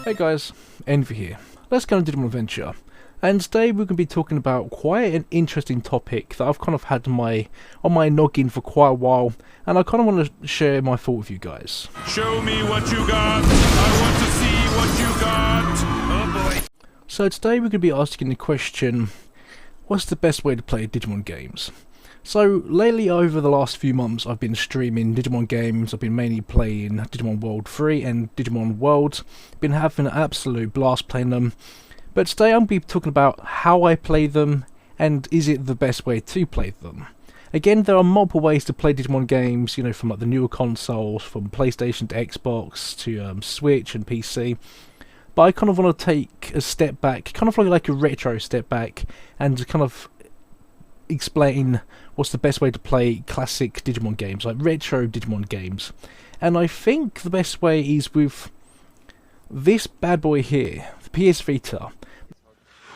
Hey guys, Envy here. Let's go on Digimon Adventure. And today we're going to be talking about quite an interesting topic that I've kind of had on my noggin for quite a while, and I kind of want to share my thought with you guys. Show me what you got. I want to see what you got. Oh boy. So today we're going to be asking the question, what's the best way to play Digimon games? So lately, over the last few months, I've been streaming Digimon games. I've been mainly playing Digimon World 3 and Digimon World. Been having an absolute blast playing them. But today I'm going to be talking about how I play them and is it the best way to play them. Again, there are multiple ways to play Digimon games, you know, from like the newer consoles, from PlayStation to Xbox to Switch and PC. But I kind of want to take a step back, kind of like a retro step back, and kind of explain what's the best way to play classic Digimon games, like retro Digimon games. And I think the best way is with this bad boy here, the PS Vita.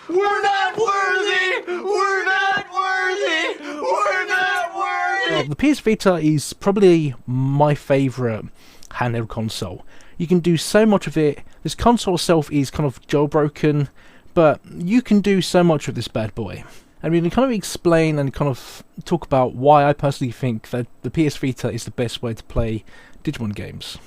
We're not worthy. We're not worthy. We're not worthy. The PS Vita is probably my favourite handheld console. You can do so much of it. This console itself is kind of jailbroken, but you can do so much with this bad boy. And we can kind of explain and kind of talk about why I personally think that the PS Vita is the best way to play Digimon games.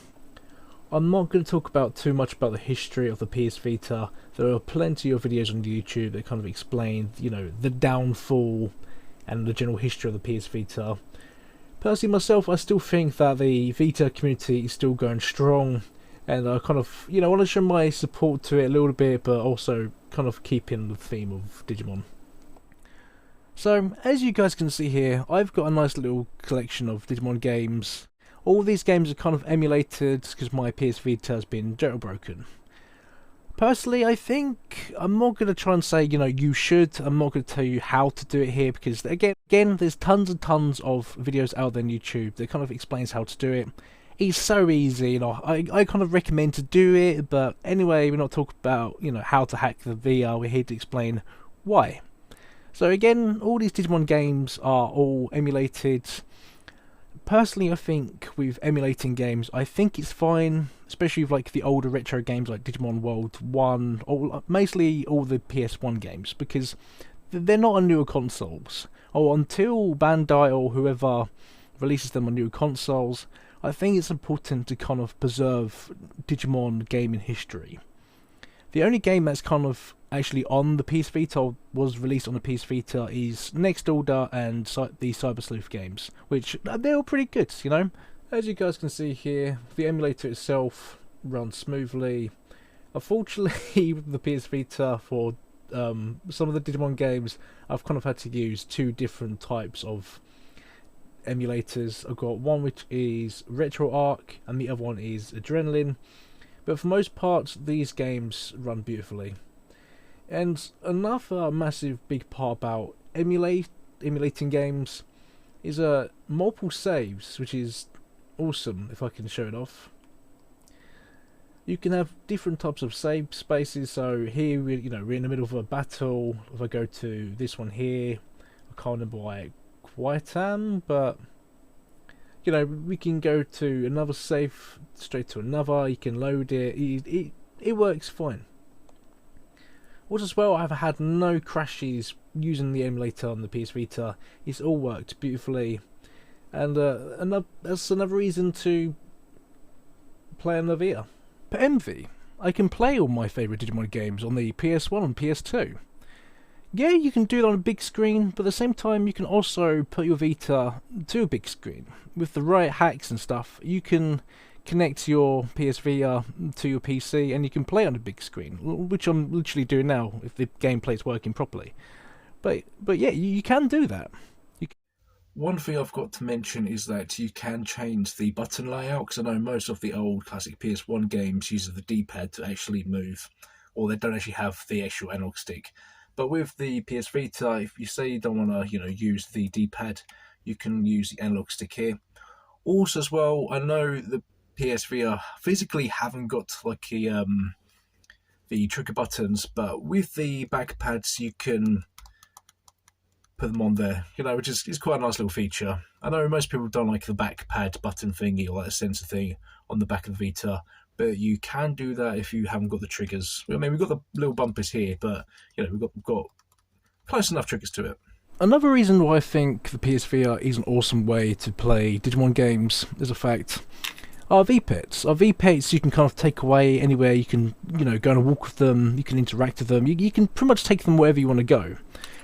I'm not going to talk about too much about the history of the PS Vita. There are plenty of videos on YouTube that kind of explain, you know, the downfall and the general history of the PS Vita. Personally myself, I still think that the Vita community is still going strong, and I kind of, you know, want to show my support to it a little bit, but also kind of keep in the theme of Digimon. So, as you guys can see here, I've got a nice little collection of Digimon games. All these games are kind of emulated because my PS Vita has been jailbroken. Personally, I think I'm not going to try and say, you know, you should. I'm not going to tell you how to do it here because, again, there's tons and tons of videos out there on YouTube that kind of explains how to do it. It's so easy, you know, I kind of recommend to do it, but anyway, we're not talking about, you know, how to hack the VR. We're here to explain why. So again, all these Digimon games are all emulated. Personally, I think with emulating games, I think it's fine, especially with like the older retro games like Digimon World 1, or mostly all the PS1 games, because they're not on newer consoles. Or until Bandai or whoever releases them on new consoles, I think it's important to kind of preserve Digimon gaming history. The only game that's kind of actually on the PS Vita, was released on the PS Vita, is Next Order and the Cyber Sleuth games, which they're all pretty good, you know. As you guys can see here, the emulator itself runs smoothly. Unfortunately, with the PS Vita, for some of the Digimon games, I've kind of had to use two different types of emulators. I've got one which is RetroArch and the other one is Adrenaline. But for most parts, these games run beautifully. And another massive big part about emulating games is multiple saves, which is awesome if I can show it off. You can have different types of save spaces. So here, we're in the middle of a battle. If I go to this one here, I can't remember why I quite am, but you know, we can go to another save, straight to another. You can load it. It works fine. Also, as well, I've had no crashes using the emulator on the PS Vita. It's all worked beautifully, and that's another reason to play on the Vita. For Envy, I can play all my favourite Digimon games on the PS1 and PS2. Yeah, you can do that on a big screen, but at the same time, you can also put your Vita to a big screen. With the right hacks and stuff, you can connect your PS Vita to your PC and you can play on a big screen, which I'm literally doing now if the gameplay is working properly. But yeah, you can do that. One thing I've got to mention is that you can change the button layout, because I know most of the old classic PS1 games use the D-pad to actually move, or they don't actually have the actual analog stick. But with the PS Vita, if you say you don't want to, use the D-pad, you can use the analog stick here. Also, as well, I know the PS Vita physically haven't got like the trigger buttons, but with the back pads, you can put them on there, which is quite a nice little feature. I know most people don't like the back pad button thingy or that sensor thing on the back of the Vita, but you can do that if you haven't got the triggers. I mean, we've got the little bumpers here, but we've got close enough triggers to it. Another reason why I think the PSVR is an awesome way to play Digimon games is the fact our V-Pets. Our V-Pets you can kind of take away anywhere. You can, go on a walk with them, you can interact with them, you can pretty much take them wherever you want to go.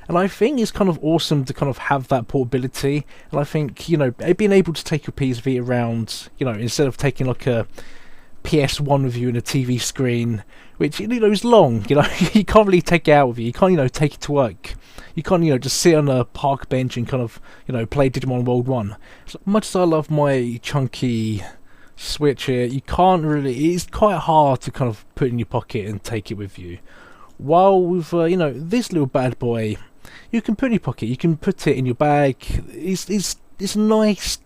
And I think it's kind of awesome to kind of have that portability, and I think, being able to take your PSV around, instead of taking like a PS1 with you and a TV screen, which, is long, you can't really take it out with you, you can't, take it to work. You can't, just sit on a park bench and kind of, play Digimon World 1. As much as I love my chunky Switch here, you can't really, it's quite hard to kind of put in your pocket and take it with you. While with, this little bad boy, you can put in your pocket, you can put it in your bag. It's a nice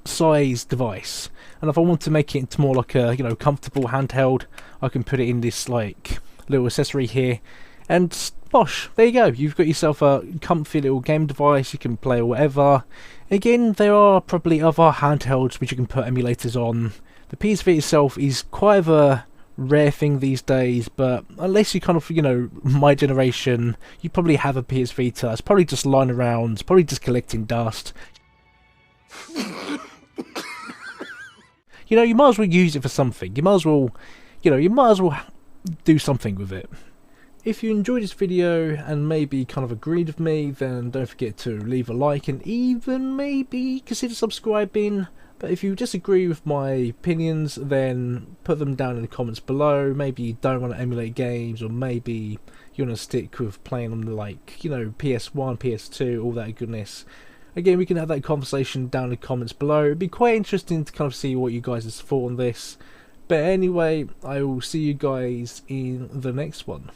size device, and if I want to make it into more like a comfortable handheld, I can put it in this like little accessory here, and bosh, there you go, you've got yourself a comfy little game device. You can play whatever. Again, there are probably other handhelds which you can put emulators on. The PSV itself is quite of a rare thing these days, but unless you kind of, my generation, you probably have a PS Vita. It's probably just lying around, it's probably just collecting dust. You might as well use it for something. You might as well, do something with it. If you enjoyed this video and maybe kind of agreed with me, then don't forget to leave a like and even maybe consider subscribing. But if you disagree with my opinions, then put them down in the comments below. Maybe you don't want to emulate games, or maybe you want to stick with playing on the PS1, PS2, all that goodness. Again, we can have that conversation down in the comments below. It'd be quite interesting to kind of see what you guys thought on this. But anyway, I will see you guys in the next one.